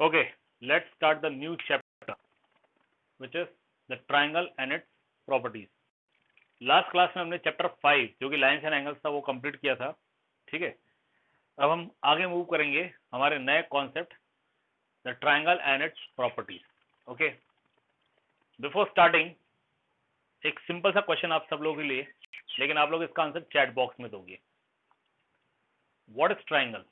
Okay, let's start the new chapter, which is the triangle and its properties. Last class में हमने chapter 5 जो कि lines and angles था वो complete किया था. ठीक है, अब हम आगे मूव करेंगे हमारे नए concept the triangle and its properties. Okay, before starting एक सिंपल सा क्वेश्चन आप सब लोगों के लिए, लेकिन आप लोग इसका आंसर चैट बॉक्स में दोगे. What is triangle?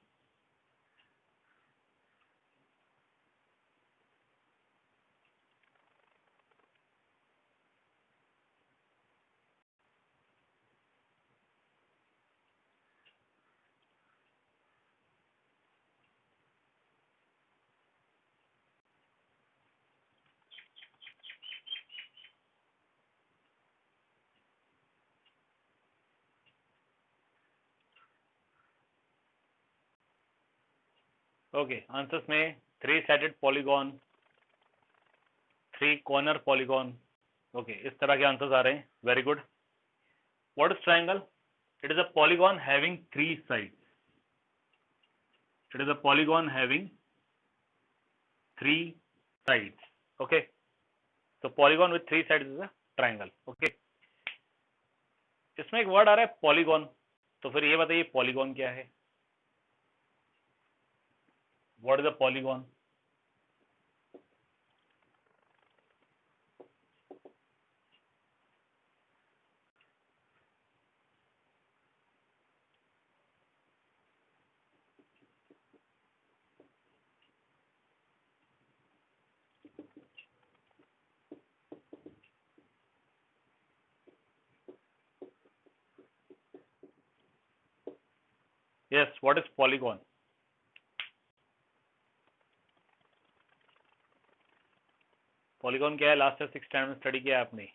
Okay, answers में 3 sided polygon, 3 corner polygon. Okay, इस तरह के आंसर्स आ रहे हैं. Very good. What is triangle? It is a polygon having 3 sides. It is a polygon having 3 sides. Okay, so polygon with 3 sides is a triangle. Okay, इसमें एक word आ रहा है polygon, तो फिर ये बताइए पॉलीगॉन क्या है? What is a polygon? Yes, what is polygon? Polygon क्या है? लास्ट 6 टाइम में स्टडी किया आपने.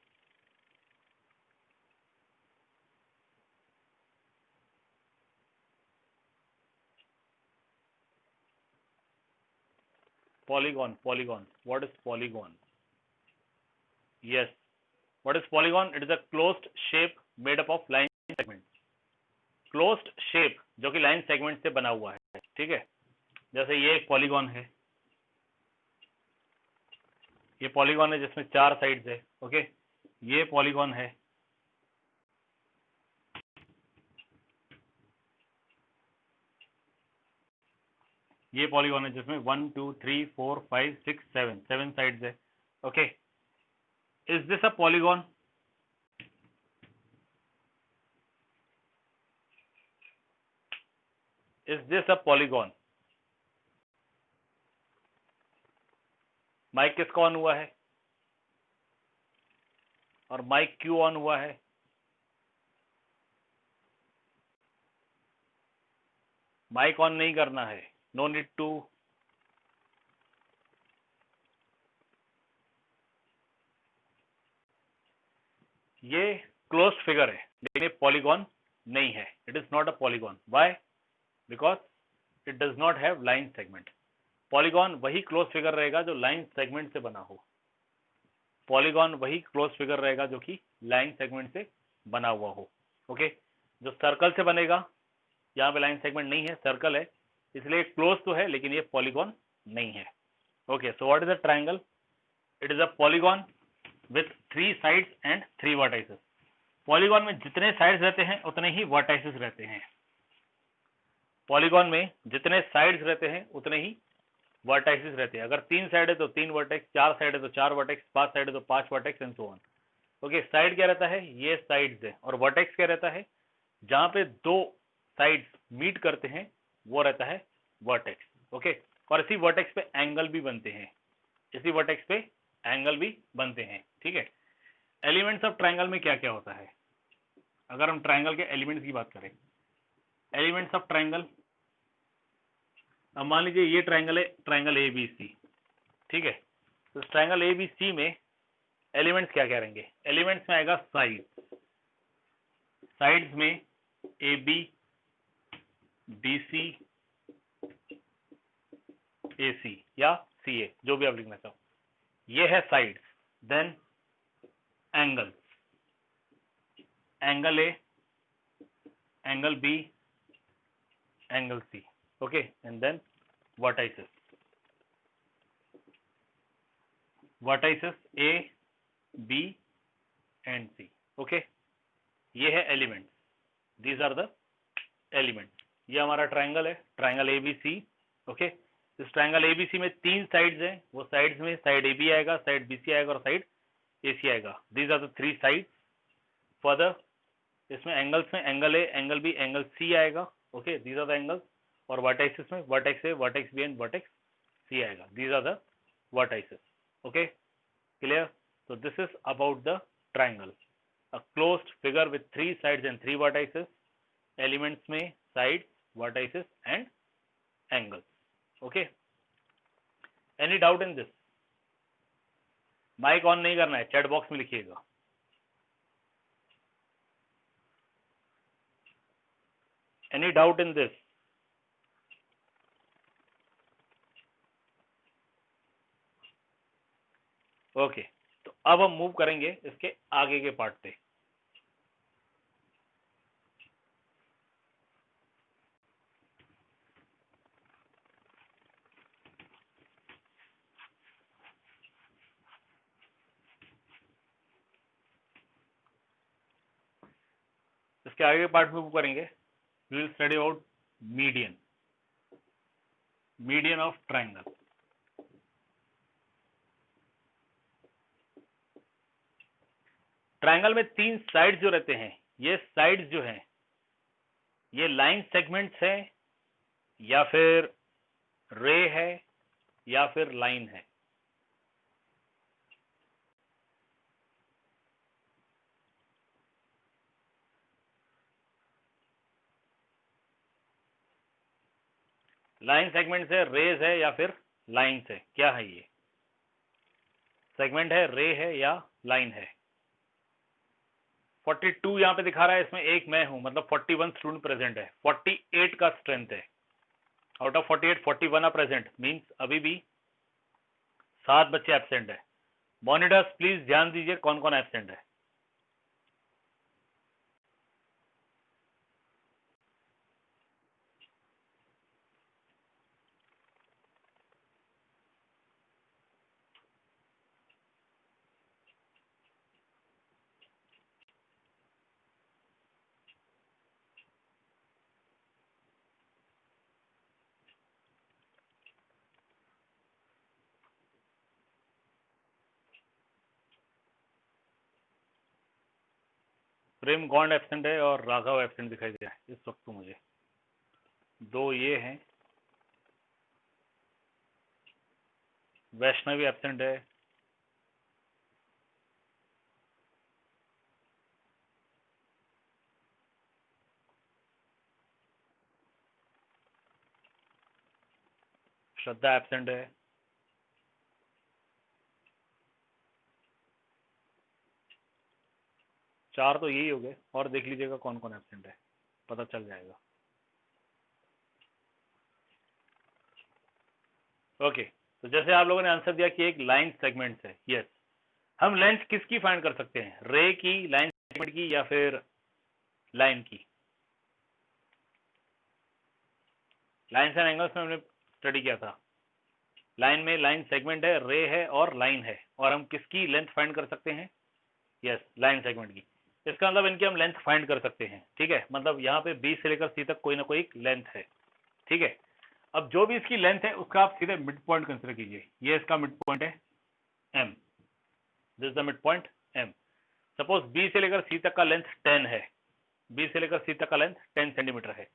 Polygon, polygon. What is polygon? Yes. What is polygon? It is a closed shape made up of line segments. Closed shape जो कि line segment से बना हुआ है. ठीक है, जैसे ये एक पॉलीगॉन है, ये पॉलीगॉन है जिसमें 4 साइड्स है. ओके, ये पॉलीगॉन है, ये पॉलीगॉन है जिसमें 1 2 3 4 5 6 7 साइड्स है. Okay, is this a polygon? Is this a polygon? Mic किसका ऑन हुआ है और माइक क्यों ऑन हुआ है? माइक ऑन नहीं करना है. No need to. ये क्लोज फिगर है लेकिन ये पॉलीगॉन नहीं है. It is not a polygon. Why? Because it does not have line segment. Polygon वही क्लोज फिगर रहेगा जो लाइन सेगमेंट से बना हो. पॉलीगॉन वही क्लोज फिगर रहेगा जो कि लाइन सेगमेंट से बना हुआ हो. ओके, जो सर्कल से बनेगा, यहाँ पे लाइन सेगमेंट नहीं है, सर्कल है, इसलिए क्लोज तो है लेकिन ये पॉलीगॉन नहीं है. Okay, so what is a triangle? It is a polygon with 3 sides and 3 vertices. Polygon में जितने साइड्स रहते हैं उतने ही वर्टाइसेस रहते हैं. पॉलीगॉन में जितने साइड्स रहते हैं उतने ही वर्टाइसेस रहते हैं. अगर 3 साइड है तो 3 वर्टेक्स, 4 साइड है तो 4 वर्टेक्स, 5 साइड है तो 5 vertex and so on. Okay, side क्या रहता है? ये साइड्स है. और वर्टेक्स क्या रहता है? जहां पे 2 साइड्स मीट करते हैं वो रहता है वर्टेक्स. ओके, और इसी वर्टेक्स पे एंगल भी बनते हैं. इसी वर्टेक्स पे एंगल भी बनते हैं. ठीक है, एलिमेंट्स ऑफ ट्राइंगल में क्या क्या होता है? अगर हम ट्राइंगल के एलिमेंट्स की बात करें, एलिमेंट्स ऑफ ट्राइंगल, अब मान लीजिए ये ट्राइंगल है, ट्राइंगल ए बी सी. ठीक है, तो ट्राइंगल ए बी सी में एलिमेंट्स क्या क्या रहेंगे? एलिमेंट्स में आएगा साइड. साइड्स में ए बी, बी सी, ए सी या सी ए, जो भी आप लिखना चाहो, ये है sides. Then angle, angle A, angle B, angle C. Okay, and then vertices. Vertices A, B and C. Okay, ये है element, these are the element. ये हमारा ट्राइंगल है, ट्राइंगल एबीसी। ओके, इस ट्राइंगल एबीसी में 3 साइड्स हैं, वो sides में साइड ए बी आएगा, साइड बी सी आएगा और साइड ए सी आएगा। These are the 3 sides. Further इसमें एंगल्स में angle A, angle B, angle C आएगा। Okay, these are the angles. और वर्टेक्सेस में vertex A, vertex B and vertex C आएगा। These are the vertices. Okay, clear? So this is about the triangle, a closed figure with 3 sides and 3 vertices, elements में sides, vertices and angles. Okay, any doubt in this? Mic on नहीं करना है, chat box में लिखिएगा। Any doubt in this? Okay, तो अब हम move करेंगे इसके आगे के पार्ट पे। इसके आगे के पार्ट में मूव करेंगे। We will study about median, median of triangle. Triangle में 3 साइड्स जो रहते हैं, ये साइड्स जो हैं ये लाइन सेगमेंट्स हैं या फिर रे है या फिर लाइन है। लाइन सेगमेंट है, रेज है या फिर लाइन है? क्या है ये? सेगमेंट है, रे है या लाइन है? 42 यहाँ पे दिखा रहा है, इसमें एक मैं हूं, मतलब 41 स्टूडेंट प्रेजेंट है। 48 का स्ट्रेंथ है। Out of 48 41 are present, means अभी भी 7 बच्चे एब्सेंट है। मॉनिटर्स प्लीज ध्यान दीजिए कौन कौन एब्सेंट है। प्रेम गॉन्ड एब्सेंट है और राघव एब्सेंट दिखाई दे रहा है इस वक्त तो मुझे। 2 ये हैं, वैष्णवी एब्सेंट है, श्रद्धा एब्सेंट है, चार तो यही हो गए, और देख लीजिएगा कौन कौन एब्सेंट है, पता चल जाएगा। ओके, तो जैसे आप लोगों ने आंसर दिया कि एक लाइन सेगमेंट है, यस। हम लेंथ किसकी फाइंड कर सकते हैं? रे की, लाइन सेगमेंट की या फिर लाइन की? लाइन्स एंड एंगल्स में हमने स्टडी किया था। लाइन में लाइन सेगमेंट है, रे है और लाइन है, और हम किसकी लेंथ फाइंड कर सकते हैं? यस, लाइन सेगमेंट की। इसका मतलब इनकी हम लेंथ फाइंड कर सकते हैं। ठीक है, मतलब यहाँ पे बी से लेकर सी तक कोई ना कोई एक लेंथ है। ठीक है, अब जो भी इसकी लेंथ है उसका आप सीधे मिड पॉइंट कंसिडर कीजिए। ये इसका मिड पॉइंट है M, this the mid point M. Suppose B से लेकर सी तक का लेंथ 10 है, बी से लेकर सी तक का लेंथ 10 सेंटीमीटर है,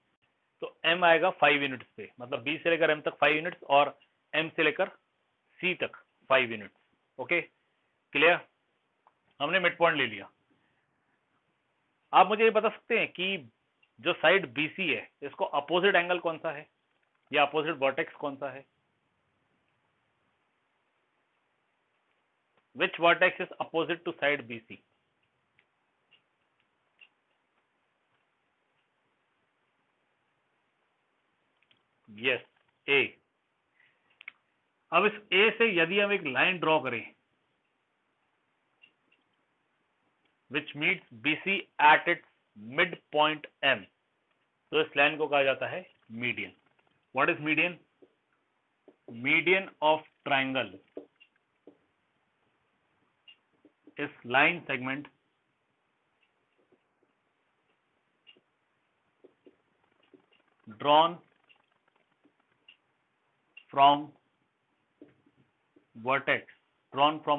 तो एम आएगा 5 यूनिट्स पे, मतलब बी से लेकर एम तक 5 यूनिट्स और एम से लेकर सी तक 5 यूनिट्स। Okay, clear? हमने मिड पॉइंट ले लिया। आप मुझे ये बता सकते हैं कि जो साइड बीसी है इसको अपोजिट एंगल कौन सा है या अपोजिट वर्टेक्स कौन सा है? Which vertex is opposite to side BC? Yes, A. अब इस ए से यदि हम एक लाइन ड्रॉ करें which meets BC at its mid point M, तो इस लाइन को कहा जाता है median. What is median? Median of triangle is line segment drawn from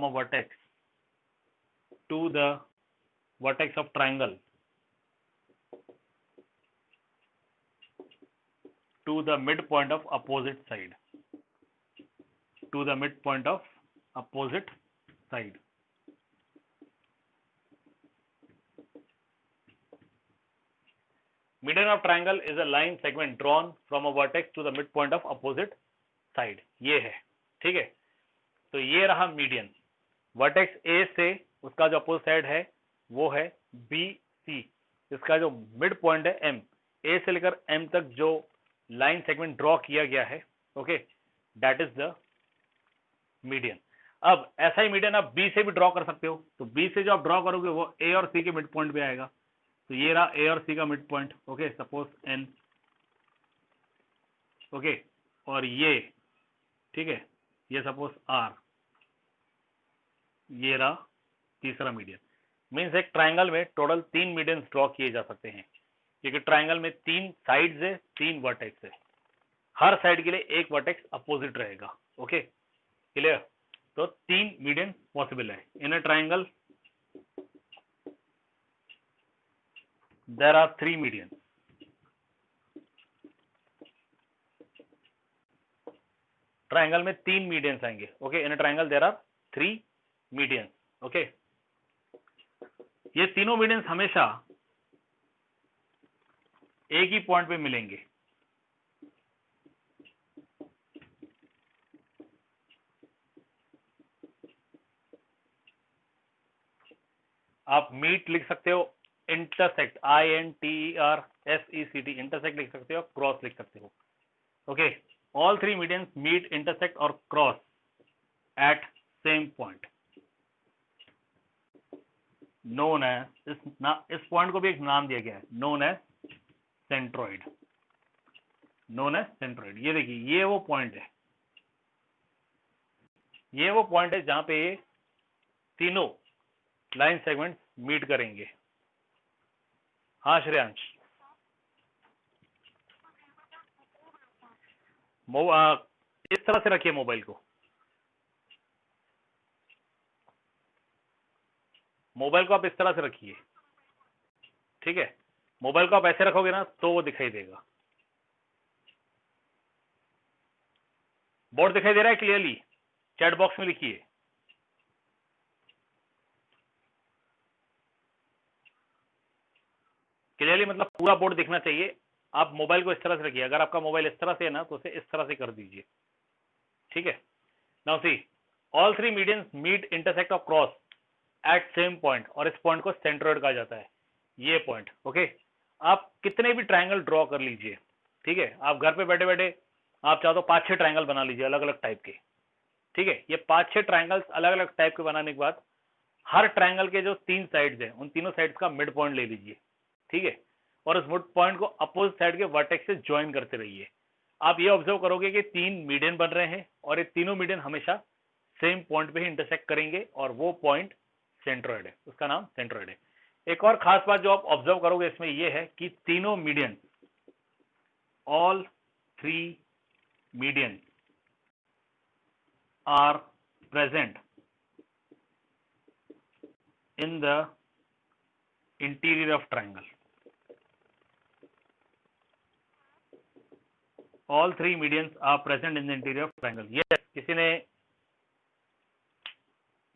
a vertex to the vertex of triangle to the midpoint of opposite side, to the midpoint of opposite side. Median of triangle is a line segment drawn from a vertex to the midpoint of opposite side. ये है, ठीक है। तो ये रहा median. Vertex ए से उसका जो अपोजिट साइड है वो है बी सी, इसका जो मिड पॉइंट है एम, ए से लेकर एम तक जो लाइन सेगमेंट ड्रॉ किया गया है, okay, that is the median. अब ऐसा ही मीडियन आप बी से भी ड्रॉ कर सकते हो, तो बी से जो आप ड्रॉ करोगे वो ए और सी के मिड पॉइंट पे आएगा। तो ये रहा ए और सी का mid point, okay, suppose N, okay, और ये, ठीक है, ये सपोज आर, ये रहा तीसरा मीडियन। मीन्स एक ट्राइंगल में टोटल 3 मीडियंस ड्रॉ किए जा सकते हैं, क्योंकि ट्राइंगल में 3 साइड्स है, 3 वर्टेक्स है, हर साइड के लिए एक वर्टेक्स अपोजिट रहेगा, ओके, क्लियर। तो 3 मीडियन पॉसिबल है in a triangle. There are 3 median. Triangle में 3 मीडियंस आएंगे, okay, in a triangle there are 3 medians, okay. ये तीनों मीडियंस हमेशा एक ही पॉइंट पे मिलेंगे। आप मीट लिख सकते हो, इंटरसेक्ट, INTERSECT, इंटरसेक्ट लिख सकते हो, क्रॉस लिख सकते हो, okay. All 3 medians meet, intersect और cross at same point, known as, इस पॉइंट को भी एक नाम दिया गया है, known as centroid, known as centroid. ये देखिए, ये वो पॉइंट है, ये वो पॉइंट है जहां पे ये तीनों लाइन सेगमेंट मीट करेंगे। हाँ श्रेयांश, इस तरह से रखिए मोबाइल को, मोबाइल को आप इस तरह से रखिए, ठीक है। मोबाइल को आप ऐसे रखोगे ना तो वो दिखाई देगा। बोर्ड दिखाई दे रहा है क्लियरली? चैट बॉक्स में लिखिए। क्लियरली मतलब पूरा बोर्ड दिखना चाहिए। आप मोबाइल को इस तरह से रखिए, अगर आपका मोबाइल इस तरह से है ना तो उसे इस तरह से कर दीजिए, ठीक है। Now see, all 3 medians meet, intersect और क्रॉस एट सेम पॉइंट, और इस पॉइंट को सेंट्रोइड कहा जाता है, ये पॉइंट, ओके। आप कितने भी ट्राइंगल ड्रॉ कर लीजिए, ठीक है। आप घर पे बैठे बैठे आप चाहो तो 5-6 ट्राइंगल बना लीजिए अलग अलग टाइप के, ठीक है। ये 5-6 ट्राइंगल्स अलग अलग टाइप के बनाने के बाद हर ट्राइंगल के जो 3 साइड्स हैं उन तीनों साइड्स का मिड पॉइंट ले लीजिए, ठीक है, और उस मिड पॉइंट को अपोजिट साइड के वर्टेक्स से ज्वाइन करते रहिए। आप ये ऑब्जर्व करोगे कि 3 मीडियन बन रहे हैं और ये तीनों मीडियन हमेशा सेम पॉइंट पे ही इंटरसेक्ट करेंगे और वो पॉइंट सेंट्रोइड है, उसका नाम सेंट्रोइड है। एक और खास बात जो आप ऑब्जर्व करोगे इसमें यह है कि तीनों median, all 3 median are present in the interior of triangle. All 3 medians are present in the interior of triangle. Yes,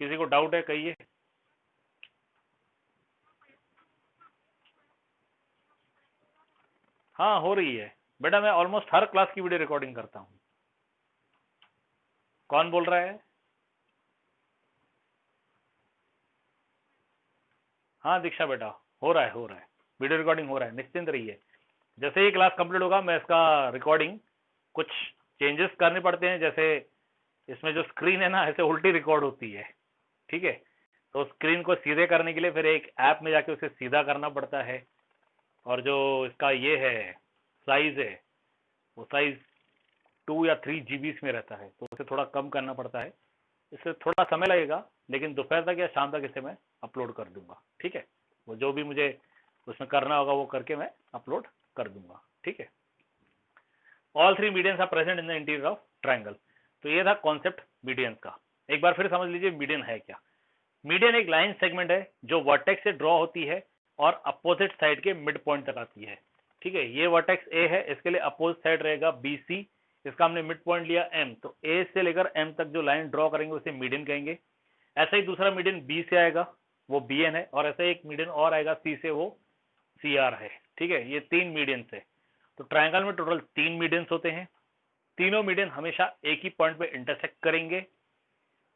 किसी को डाउट है कहिए। हाँ हो रही है बेटा, मैं ऑलमोस्ट हर क्लास की वीडियो रिकॉर्डिंग करता हूँ। कौन बोल रहा है? हाँ दीक्षा बेटा, हो रहा है, वीडियो रिकॉर्डिंग हो रहा है, निश्चिंत रहिए। जैसे ही क्लास कंप्लीट होगा मैं इसका रिकॉर्डिंग, कुछ चेंजेस करने पड़ते हैं, जैसे इसमें जो स्क्रीन है ना ऐसे उल्टी रिकॉर्ड होती है, ठीक है। तो स्क्रीन को सीधे करने के लिए फिर एक ऐप में जाके उसे सीधा करना पड़ता है, और जो इसका ये है साइज है वो साइज 2 या 3 GB में रहता है, तो उसे थोड़ा कम करना पड़ता है, इससे थोड़ा समय लगेगा, लेकिन दोपहर तक या शाम तक इसे मैं अपलोड कर दूंगा। ठीक है, वो जो भी मुझे उसमें करना होगा वो करके मैं अपलोड कर दूंगा। ठीक है, all three medians are present in the interior of triangle. तो ये था कॉन्सेप्ट मीडियंस का। एक बार फिर समझ लीजिए मीडियन है क्या। मीडियन एक लाइन सेगमेंट है जो वर्टेक्स से ड्रॉ होती है और अपोजिट साइड के मिड पॉइंट तक आती है। ठीक है, ये वर्टेक्स ए है, इसके लिए अपोजिट साइड रहेगा बी सी, इसका हमने मिड पॉइंट लिया एम, तो ए से लेकर एम तक जो लाइन ड्रॉ करेंगे उसे मीडियन कहेंगे। ऐसा ही दूसरा मीडियन बी से आएगा, वो बी एन है, और ऐसा एक मीडियन और आएगा सी से, वो सी आर है। ठीक है, ये तीन मीडियंस है। तो ट्राइंगल में टोटल तीन मीडियंस होते हैं, तीनों मीडियन हमेशा एक ही पॉइंट पे इंटरसेक्ट करेंगे।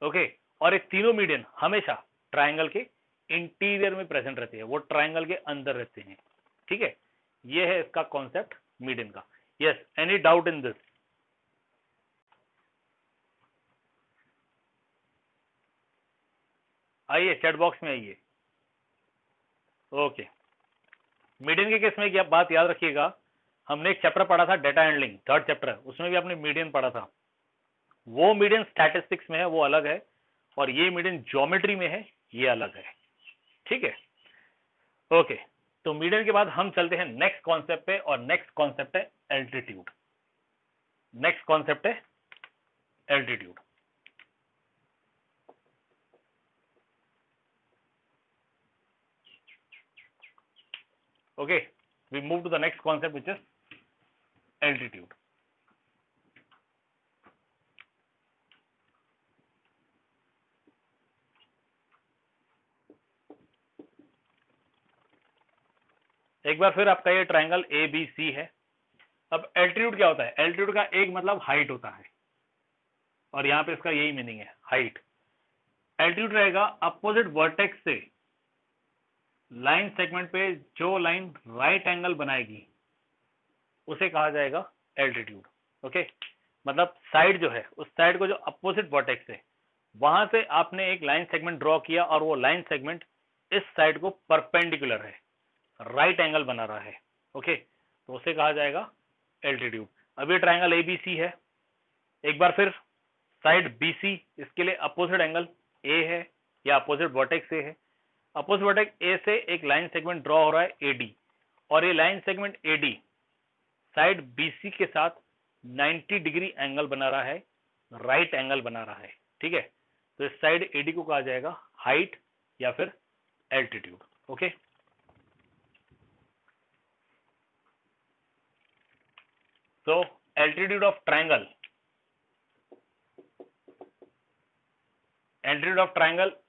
ओके, और ये तीनों मीडियन हमेशा ट्राइंगल के इंटीरियर में प्रेजेंट रहते हैं, वो ट्राइंगल के अंदर रहते हैं। ठीक है, ये है इसका कॉन्सेप्ट मीडियन का। Yes, any doubt in this? आइए चैट बॉक्स में आइए। ओके, मीडियन के केस में क्या बात याद रखिएगा, हमने एक चैप्टर पढ़ा था डेटा हैंडलिंग, थर्ड चैप्टर, उसमें भी आपने मीडियन पढ़ा था। वो मीडियन स्टैटिस्टिक्स में है, वो अलग है, और ये मीडियन ज्योमेट्री में है, ये अलग है। ठीक है, ओके। तो मीडियन के बाद हम चलते हैं नेक्स्ट कॉन्सेप्ट पे, और नेक्स्ट कॉन्सेप्ट है एल्टीट्यूड। नेक्स्ट कॉन्सेप्ट है altitude. Okay, we move to the next concept which is altitude. एक बार फिर आपका ये ट्राइंगल ए बी सी है। अब एल्टीट्यूड क्या होता है? एल्टीट्यूड का एक मतलब हाइट होता है, और यहां पे इसका यही मीनिंग है, हाइट। एल्टीट्यूड रहेगा अपोजिट वर्टेक्स से लाइन सेगमेंट पे जो लाइन राइट एंगल बनाएगी उसे कहा जाएगा एल्टीट्यूड। ओके, मतलब साइड जो है, उस साइड को जो अपोजिट वर्टेक्स है वहां से आपने एक लाइन सेगमेंट ड्रॉ किया, और वो लाइन सेगमेंट इस साइड को परपेंडिकुलर है, राइट एंगल बना रहा है। ओके, तो उसे कहा जाएगा एल्टीट्यूड। अब ये ट्राइंगल एबीसी है, एक बार फिर साइड बीसी, इसके लिए अपोजिट एंगल ए है या अपोजिट वर्टेक्स ए है। अपोजिट वर्टेक्स ए से एक लाइन सेगमेंट ड्रॉ हो रहा है एडी, और ये line segment AD side BC के साथ 90 डिग्री एंगल बना रहा है, राइट एंगल बना रहा है। ठीक है, तो इस साइड एडी को कहा जाएगा हाइट या फिर altitude. Okay, so altitude of triangle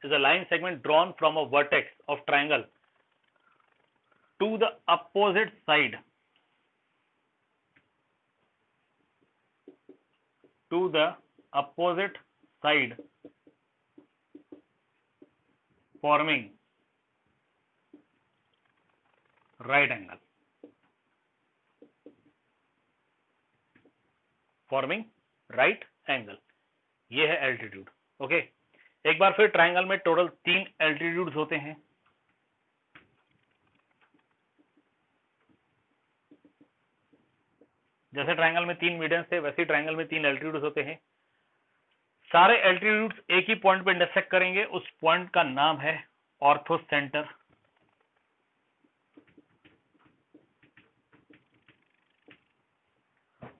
is a line segment drawn from a vertex of triangle to the opposite side forming right angle, ये है एल्टीट्यूड। ओके, एक बार फिर ट्राइंगल में टोटल तीन एल्टीट्यूड्स होते हैं। जैसे ट्राइंगल में तीन मीडियंस थे, वैसे ट्राइंगल में तीन एल्टीट्यूड्स होते हैं। सारे एल्टीट्यूड्स एक ही पॉइंट पे इंटरसेक्ट करेंगे, उस पॉइंट का नाम है ऑर्थोसेंटर।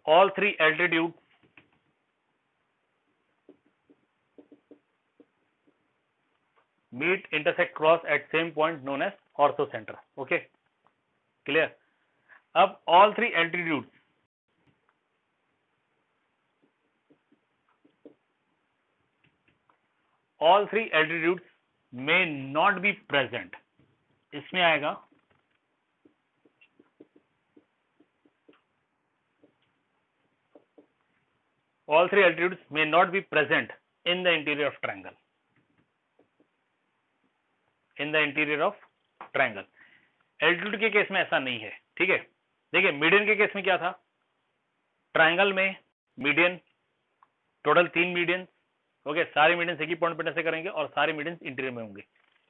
all three altitudes meet, intersect, cross at same point known as orthocenter. Okay, clear? अब all three altitudes may not be present, इसमें आएगा all three altitudes may not be present in the interior of triangle. Altitude के case में ऐसा नहीं है। ठीक है, देखिए मीडियन के केस में क्या था, ट्राइंगल में मीडियन, टोटल तीन मीडियन। ओके, सारे मीडियन एक ही पॉइंट पर ऐसे करेंगे और सारे मीडियन इंटीरियर में होंगे।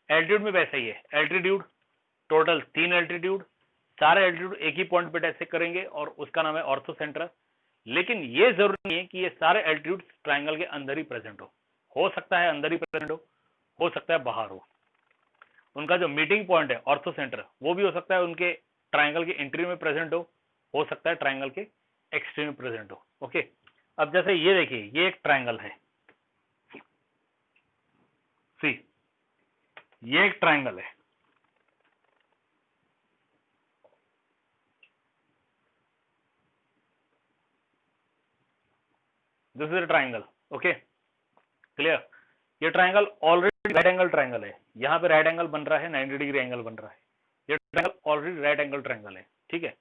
एल्टीट्यूड में वैसा ही है, एल्टीट्यूड टोटल तीन एल्टीट्यूड, सारे एल्टीट्यूड एक ही पॉइंट पे ऐसे करेंगे और उसका नाम है ऑर्थोसेंटर। लेकिन ये जरूरी नहीं है कि ये सारे एल्टीट्यूड ट्राइंगल के अंदर ही प्रेजेंट हो सकता है अंदर ही प्रेजेंट हो सकता है बाहर उनका जो मीटिंग पॉइंट है ऑर्थो सेंटर वो भी हो सकता है उनके ट्राइंगल के इंटीरियर में प्रेजेंट हो सकता है ट्राइंगल के एक्सट्रीम में प्रेजेंट हो। ओके, अब जैसे ये देखिए, ये एक ट्राइंगल है, सी ये एक ट्राइंगल है, this is a triangle. Okay, clear. ये triangle already right angle triangle है, यहाँ पे राइट एंगल बन रहा है, 90 डिग्री एंगल बन रहा है, ये triangle already right angle triangle है। ठीक है,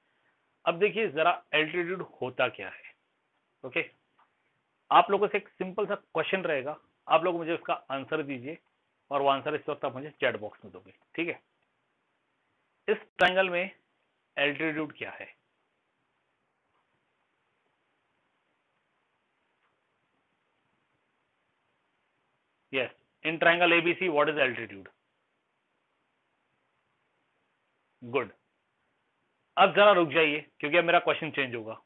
अब देखिए जरा एल्टीट्यूड होता क्या है। ओके, आप लोगों से एक सिंपल सा क्वेश्चन रहेगा, आप लोग मुझे उसका आंसर दीजिए और वो आंसर इस वक्त आप मुझे चैट बॉक्स में दोगे। ठीक है, इस ट्राइंगल में एल्टीट्यूड क्या है? Yes, in triangle ABC what is altitude? Good. अब जरा रुक जाइए क्योंकि अब मेरा क्वेश्चन चेंज होगा।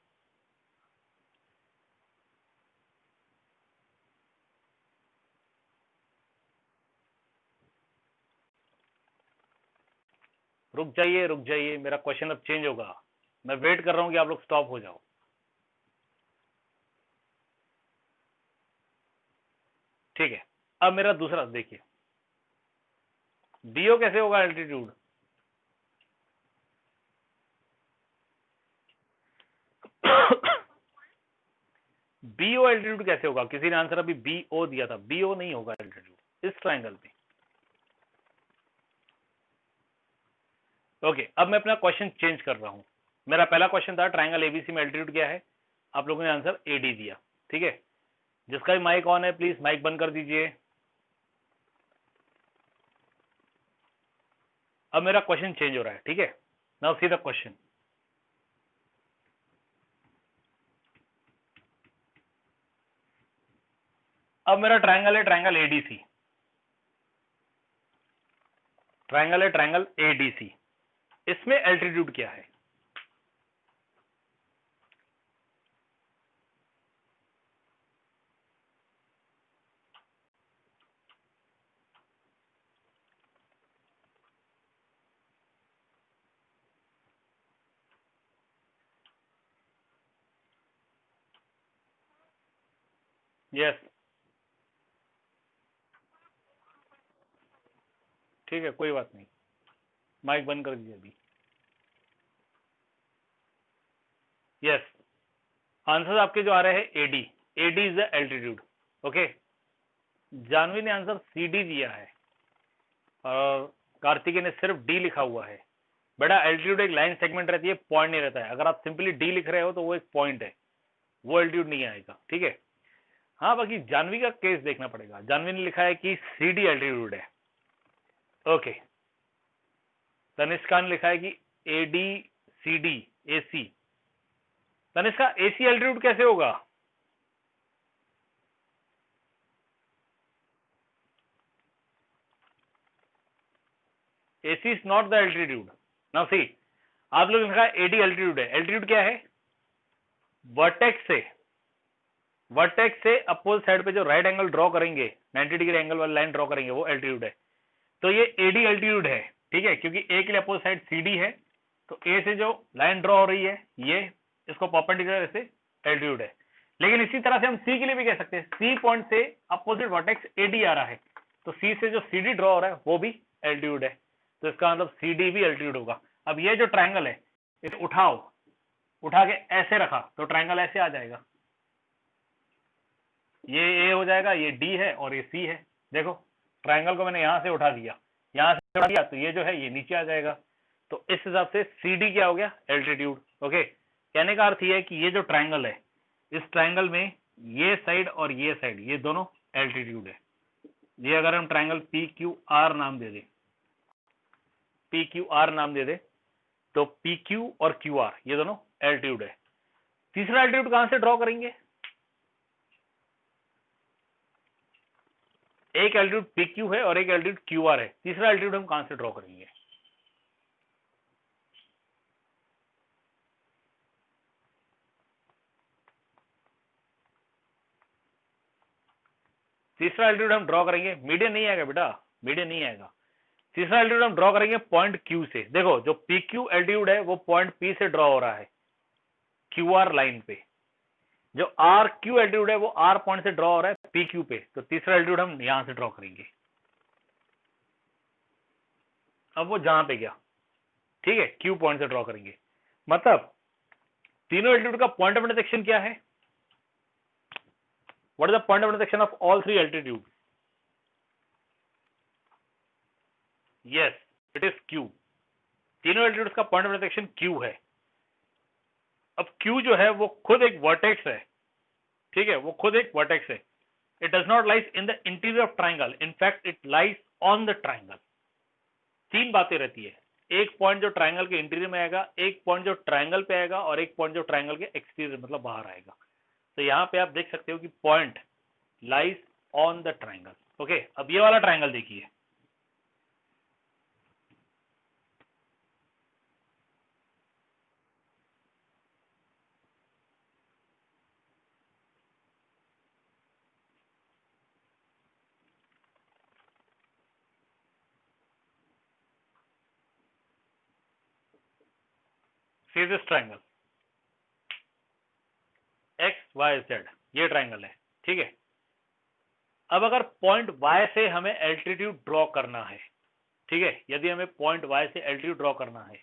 रुक जाइए, मेरा क्वेश्चन अब चेंज होगा। मैं वेट कर रहा हूं कि आप लोग स्टॉप हो जाओ। ठीक है, अब मेरा दूसरा देखिए, बीओ कैसे होगा एल्टीट्यूड? बीओ एल्टीट्यूड कैसे होगा? किसी ने आंसर अभी बीओ दिया था, बीओ नहीं होगा एल्टीट्यूड इस ट्राइंगल में। ओके, अब मैं अपना क्वेश्चन चेंज कर रहा हूं। मेरा पहला क्वेश्चन था ट्राइंगल एबीसी में एल्टीट्यूड क्या है, आप लोगों ने आंसर एडी दिया। ठीक है, जिसका भी माइक ऑन है प्लीज माइक बंद कर दीजिए। अब मेरा क्वेश्चन चेंज हो रहा है। ठीक है, नाउ सी द क्वेश्चन। अब मेरा ट्राइंगल है ट्राइंगल एडीसी, ट्राइंगल है ट्राइंगल एडीसी, इसमें एल्टीट्यूड क्या है? यस, ठीक है, कोई बात नहीं, माइक बंद कर दीजिए अभी। यस, आंसर आपके जो आ रहे हैं AD, AD is the altitude. Okay, Janvi ने आंसर सीडी दिया है और कार्तिके ने सिर्फ डी लिखा हुआ है। बेटा एल्टीट्यूड एक लाइन सेगमेंट रहती है, पॉइंट नहीं रहता है। अगर आप सिंपली डी लिख रहे हो तो वो एक पॉइंट है, वो एल्टीट्यूड नहीं आएगा। ठीक है, हाँ बाकी जानवी का केस देखना पड़ेगा। जानवी ने लिखा है कि सीडी एल्टीट्यूड है। ओके, तनिष्का ने लिखा है कि AD CD AC. Tanishka AC altitude कैसे होगा? AC is not the altitude. Now see, आप लोग लिखा है एडी एल्टीट्यूड है। एल्टीट्यूड क्या है? वर्टेक्स से अपोज साइड पे जो राइट एंगल ड्रॉ करेंगे, 90 डिग्री एंगल वाली लाइन ड्रॉ करेंगे, वो एल्टीट्यूड है। तो ये एडी एल्टीट्यूड है। ठीक है, क्योंकि ए के लिए अपोज साइड सीडी है, तो ए से जो लाइन ड्रॉ हो रही है ये इसको परपेंडिकुलर से एल्टीट्यूड है। लेकिन इसी तरह से हम सी के लिए भी कह सकते हैं, सी पॉइंट से अपोजिट वर्टेक्स एडी आ रहा है, तो सी से जो सीडी ड्रॉ हो रहा है वो भी एल्टीट्यूड है, तो इसका मतलब सीडी भी एल्टीट्यूड होगा। अब ये जो ट्राइंगल है इसे उठाओ, उठा के ऐसे रखा तो ट्राइंगल ऐसे आ जाएगा, ये ए हो जाएगा, ये डी है और ये सी है। देखो ट्राइंगल को मैंने यहां से उठा दिया, यहां से उठा दिया तो ये जो है ये नीचे आ जाएगा। तो इस हिसाब से सीडी क्या हो गया? एल्टीट्यूड। ओके, कहने का अर्थ ये है कि ये जो ट्राइंगल है, इस ट्राइंगल में ये साइड और ये साइड ये दोनों एल्टीट्यूड है। ये अगर हम ट्राइंगल पी क्यू आर नाम दे दे, पी क्यू आर नाम दे दे, तो पी क्यू और क्यू आर ये दोनों एल्टीट्यूड है। तीसरा एल्टीट्यूड कहां से ड्रॉ करेंगे? एक एल्टीट्यूड पी क्यू है और एक एल्टीट्यूड क्यू आर है, तीसरा एल्टीट्यूड हम कहां से ड्रॉ करेंगे? तीसरा एल्टीट्यूड हम ड्रॉ करेंगे, मीडियन नहीं आएगा बेटा, मीडियन नहीं आएगा। तीसरा एल्टीट्यूड हम ड्रॉ करेंगे पॉइंट क्यू से। देखो जो पी क्यू एल्टीट्यूड है वो पॉइंट पी से ड्रॉ हो रहा है क्यू आर लाइन पे। जो आर क्यू एल्टीट्यूड है वो आर पॉइंट से ड्रॉ हो रहा है पी क्यू पे, तो तीसरा एल्टीट्यूड हम यहां से ड्रॉ करेंगे। अब वो जहां पे गया, ठीक है, क्यू पॉइंट से ड्रॉ करेंगे। मतलब तीनों एल्टीट्यूड का पॉइंट ऑफ इंटरसेक्शन क्या है? What is the point of intersection of all three altitude? Yes, it is Q. तीनों एल्टीट्यूड का पॉइंट ऑफ इंटरसेक्शन क्यू है। अब क्यू जो है वो खुद एक वर्टेक्स है, ठीक है, वो खुद एक वर्टेक्स है। It does not lies in the interior of triangle, in fact it lies on the triangle. तीन बातें रहती है, एक पॉइंट जो ट्राइंगल के इंटीरियर में आएगा, एक पॉइंट जो ट्राइंगल पे आएगा, और एक पॉइंट जो ट्राइंगल के एक्सटीरियर मतलब बाहर आएगा। तो यहां पे आप देख सकते हो कि point lies on the triangle. Okay, अब ये वाला ट्राइंगल देखिए, see this triangle X Y Z, ये ट्राइंगल है, ठीक है। अब अगर पॉइंट वाई से हमें एल्टीट्यूड ड्रॉ करना है, ठीक है, यदि हमें पॉइंट वाई से एल्टीट्यूड ड्रॉ करना है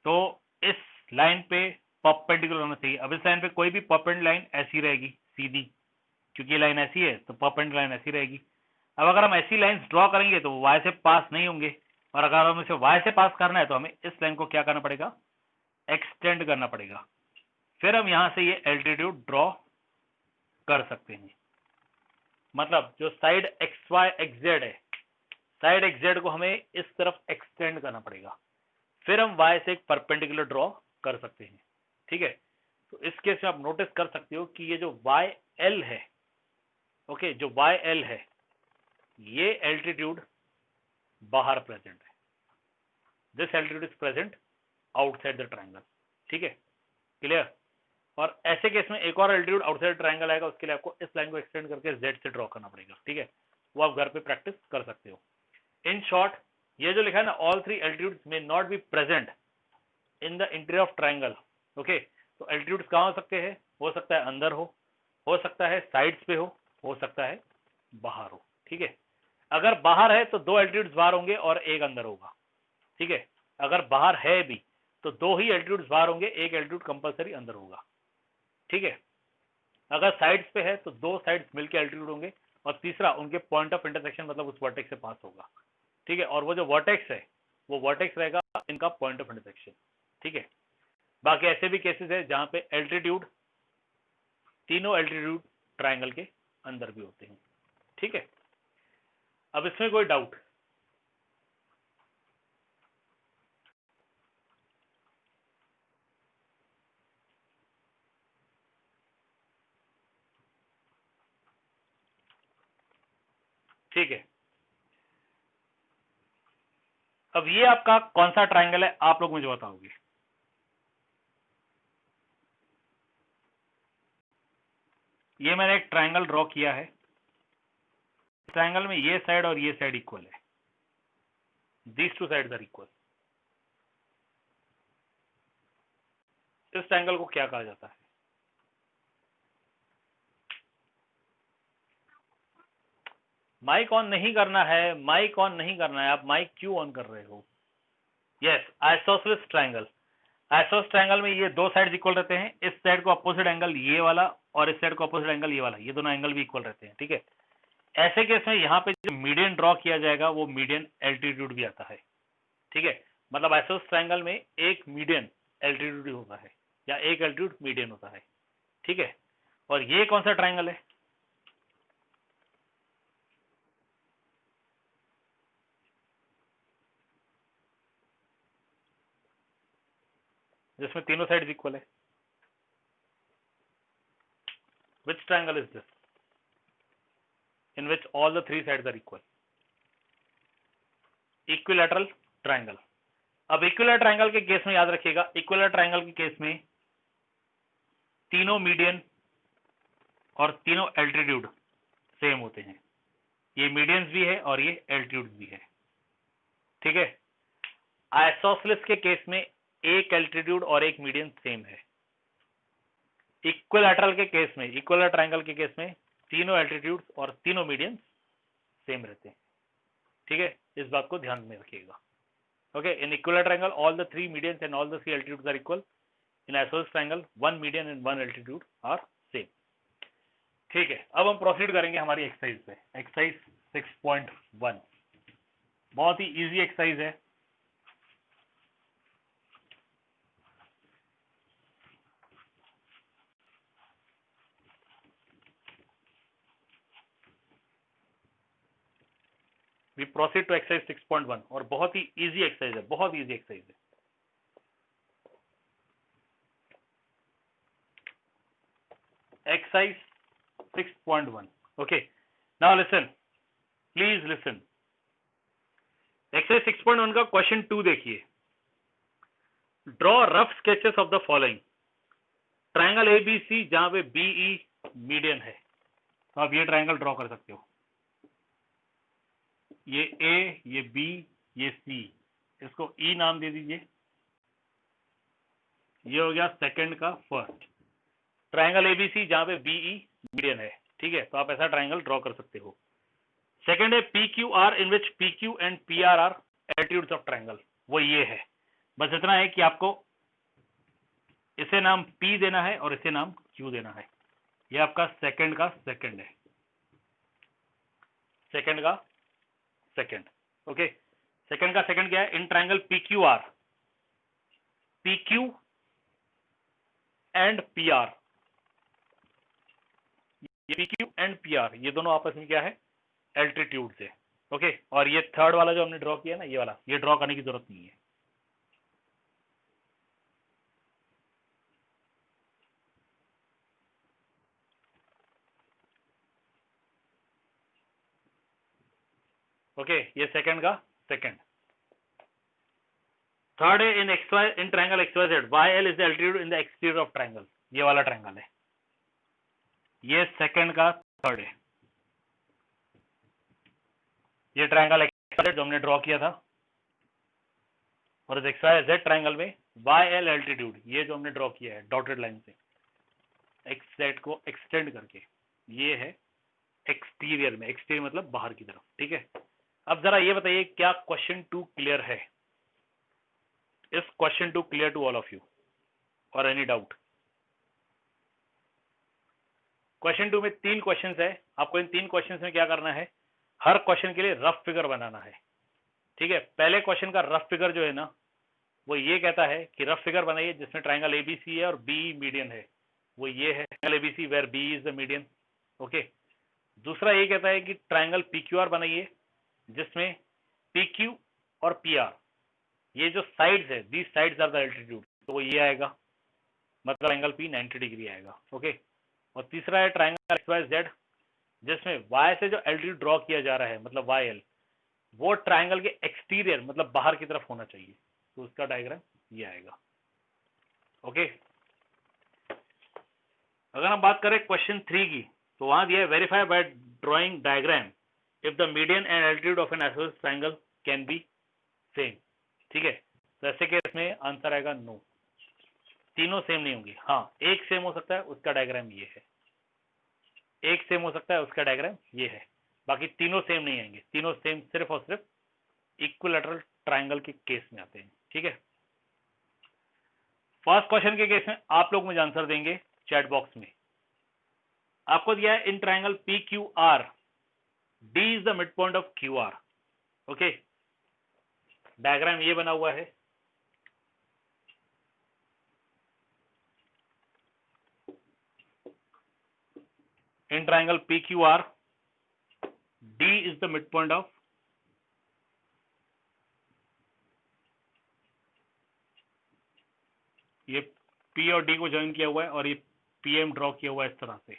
तो इस लाइन पे परपेंडिकुलर होना चाहिए। अब इस लाइन पे कोई भी परपेंडिकुलर लाइन ऐसी रहेगी सीधी, क्योंकि ये लाइन ऐसी है तो परपेंडिकुलर लाइन ऐसी रहेगी। अब अगर हम ऐसी लाइंस ड्रॉ करेंगे तो वाई से पास नहीं होंगे, और अगर हमें इसे वाई से पास करना है तो हमें इस लाइन को क्या करना पड़ेगा? एक्सटेंड करना पड़ेगा। फिर हम यहां से ये एल्टीट्यूड ड्रॉ कर सकते हैं। मतलब जो side X Y X Z है, साइड एक्स जेड को हमें इस तरफ एक्सटेंड करना पड़ेगा, फिर हम वाई से एक परपेंडिकुलर ड्रॉ कर सकते हैं, ठीक है। तो इस केस में आप नोटिस कर सकते हो कि ये जो वाई एल है, ओके, जो वाई एल है, ये एल्टीट्यूड बाहर प्रेजेंट है। This altitude is present outside the triangle, ठीक है, क्लियर। और ऐसे केस में एक और एल्टीट्यूड आउटसाइड ट्राइंगल आएगा, उसके लिए आपको इस लाइन को एक्सटेंड करके जेड से ड्रॉ करना पड़ेगा, ठीक है। वो आप घर पे प्रैक्टिस कर सकते हो। इन शॉर्ट, ये जो लिखा है ना, all three altitudes may not be present in the interior of triangle. Okay, तो एल्टीट्यूड्स कहां हो सकते हैं? हो सकता है अंदर हो सकता है साइड्स पे हो सकता है बाहर हो, ठीक है। अगर बाहर है तो दो एल्टीट्यूड्स बाहर होंगे और एक अंदर होगा, ठीक है। अगर बाहर है भी तो दो ही एल्टीट्यूड्स बाहर होंगे, एक एल्टीट्यूड कंपलसरी अंदर होगा, ठीक है। अगर साइड्स पे है तो दो साइड्स मिलकर एल्टीट्यूड होंगे, और तीसरा उनके पॉइंट ऑफ इंटरसेक्शन मतलब उस वर्टेक्स से पास होगा, ठीक है। और वो जो वर्टेक्स है वो वर्टेक्स रहेगा इनका पॉइंट ऑफ इंटरसेक्शन, ठीक है। बाकी ऐसे भी केसेस है जहां पे एल्टीट्यूड, तीनों एल्टीट्यूड ट्राइंगल के अंदर भी होते हैं, ठीक है। अब इसमें कोई डाउट? ठीक है। अब ये आपका कौन सा ट्राइंगल है आप लोग मुझे बताओगे? ये मैंने एक ट्राइंगल ड्रॉ किया है, ट्राइंगल में ये साइड और ये साइड इक्वल है, these two sides are equal. इस ट्राइंगल को क्या कहा जाता है? माइक ऑन नहीं करना है, माइक ऑन नहीं करना है, आप माइक क्यों ऑन कर रहे हो? Yes, isosceles triangle. Isosceles triangle में ये दो साइड्स इक्वल रहते हैं, इस साइड को अपोजिट एंगल ये वाला और इस साइड को अपोजिट एंगल ये वाला, ये दोनों एंगल भी इक्वल रहते हैं, ठीक है। ऐसे केस में यहाँ पे जो मीडियन ड्रॉ किया जाएगा वो मीडियन एल्टीट्यूड भी आता है, ठीक है। मतलब आइसोसेलेस ट्राइंगल में एक मीडियन एल्टीट्यूड होता है, या एक एल्टीट्यूड मीडियन होता है, ठीक है। और ये कौन सा ट्राइंगल है? जिसमें तीनों साइड इक्वल है। Which triangle is this in which all the three sides are equal? Equilateral triangle. अब इक्विलैटरल ट्राइंगल के केस में याद रखिएगा, इक्विलैटरल ट्राइंगल के केस में तीनों मीडियन और तीनों एल्टीट्यूड सेम होते हैं, ये मीडियंस भी है और ये एल्टीट्यूड भी है, ठीक है। आइसोसेलेस के केस में एक एल्टीट्यूड और एक मीडियन सेम है। इक्विलैटरल के केस में, इक्विलैटरल ट्रायंगल के केस में तीनों एल्टीट्यूड और तीनों मीडियन सेम रहते हैं, ठीक है। इस बात को ध्यान में रखिएगा। Okay, in equilateral triangle all the 3 medians and all the 3 altitudes are equal. In isosceles triangle 1 median and 1 altitude are same, ठीक है। अब हम प्रोसीड करेंगे हमारी एक्सरसाइज पे। एक्सरसाइज 6.1 बहुत ही इजी एक्सरसाइज है। वी प्रोसीड टू एक्सरसाइज 6.1 और बहुत ही इजी एक्सरसाइज है, बहुत इजी एक्सरसाइज है। Exercise 6.1. Okay. Now listen. Please listen. Exercise 6.1 का क्वेश्चन 2 देखिए। Draw rough sketches of the following. Triangle ABC जहां पे BE मीडियन है, तो आप ये ट्रायंगल ड्रॉ कर सकते हो। ये A, ये B, ये C, इसको E नाम दे दीजिए। ये हो गया सेकंड का फर्स्ट ट्रायंगल ABC जहां पे BE मीडियन है, ठीक है। तो आप ऐसा ट्रायंगल ड्रॉ कर सकते हो। सेकंड है PQR in which PQ and PR are altitudes of triangle. वो ये है, बस इतना है कि आपको इसे नाम P देना है और इसे नाम Q देना है। ये आपका सेकंड का सेकंड है, सेकंड का सेकंड। ओके, सेकंड का सेकंड क्या है? In triangle PQR, PQ and PR, PQ and PR ये दोनों आपस में क्या है? एल्टीट्यूड से। ओके, और ये थर्ड वाला जो हमने ड्रॉ किया ना, ये वाला, ये ड्रॉ करने की जरूरत नहीं है। ओके, ये सेकंड का सेकंड। थर्ड है इन XY in triangle XYZ YL is the altitude in the exterior of triangle. ये वाला ट्रायंगल है, ये सेकंड का थर्ड है। ये ट्रायंगल XYZ जो हमने ड्रॉ किया था, और इस XYZ ट्रायंगल में YL एल्टीट्यूड, ये जो हमने ड्रॉ किया है डॉटेड लाइन से XZ को एक्सटेंड करके, ये है एक्सटीरियर में। एक्सटीरियर मतलब बाहर की तरफ, ठीक है। अब जरा ये बताइए, क्या क्वेश्चन 2 क्लियर है? Is question 2 clear to all of you और एनी डाउट? क्वेश्चन 2 में 3 क्वेश्चंस है। आपको इन 3 क्वेश्चंस में क्या करना है? हर क्वेश्चन के लिए रफ फिगर बनाना है, ठीक है। पहले क्वेश्चन का रफ फिगर जो है ना, वो ये कहता है कि रफ फिगर बनाइए जिसमें ट्रायंगल ABC है और BE मीडियन है। वो ये है triangle ABC where B is the median. Okay, दूसरा ये कहता है कि ट्रायंगल PQR बनाइए जिसमें PQ और PR ये जो साइड्स है, these sides are the altitude, तो वो ये आएगा, मतलब एंगल P 90 डिग्री आएगा। ओके, और तीसरा है ट्रायंगल XYZ जिसमें Y से जो एल्टीट्यूड ड्रॉ किया जा रहा है, मतलब YL, वो ट्रायंगल के एक्सटीरियर मतलब बाहर की तरफ होना चाहिए, तो उसका डायग्राम ये आएगा। ओके, अगर हम बात करें क्वेश्चन 3 की, तो वहां दिया है verify bye drawing diagram if the median and altitude of N isosceles triangle can be same, ठीक है। तो ऐसे केस में आंसर आएगा नो, तीनों सेम नहीं होंगे। हाँ, एक सेम हो सकता है, उसका डायग्राम ये है। एक सेम हो सकता है, उसका डायग्राम ये है। बाकी तीनों सेम नहीं आएंगे। तीनों सेम सिर्फ और सिर्फ इक्विलैटरल ट्रायंगल के केस में आते हैं, ठीक है। फर्स्ट क्वेश्चन के केस में आप लोग मुझे आंसर देंगे चैट बॉक्स में। आपको दिया है in triangle PQR D is the mid point of QR। Okay, diagram ये बना हुआ है। In triangle PQR D is the midpoint of ये P और D को ज्वाइन किया हुआ है और ये PM ड्रॉ किया हुआ है इस तरह से,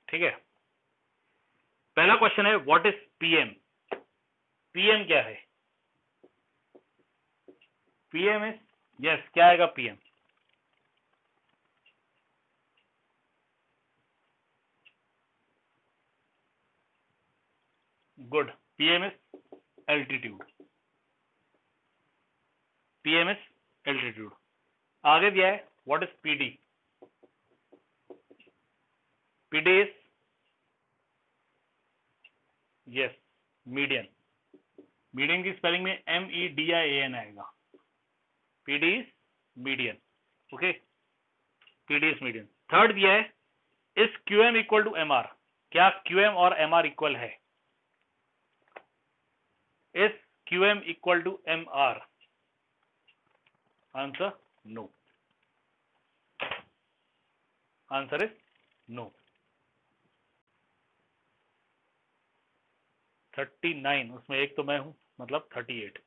ठीक है। पहला क्वेश्चन है व्हाट इज PM? PM क्या है? PM इज, यस, क्या आएगा PM? Good, PM is altitude, PM is altitude. आगे दिया है what is PD, PD is yes median, median की स्पेलिंग में MEDIAN आएगा, PD is median, okay, PD is median. Third दिया है is QM equal to MR, क्या QM और MR इक्वल है, is QM equal to MR, answer no, answer is no. 39, उसमें एक तो मैं हूं, मतलब 38।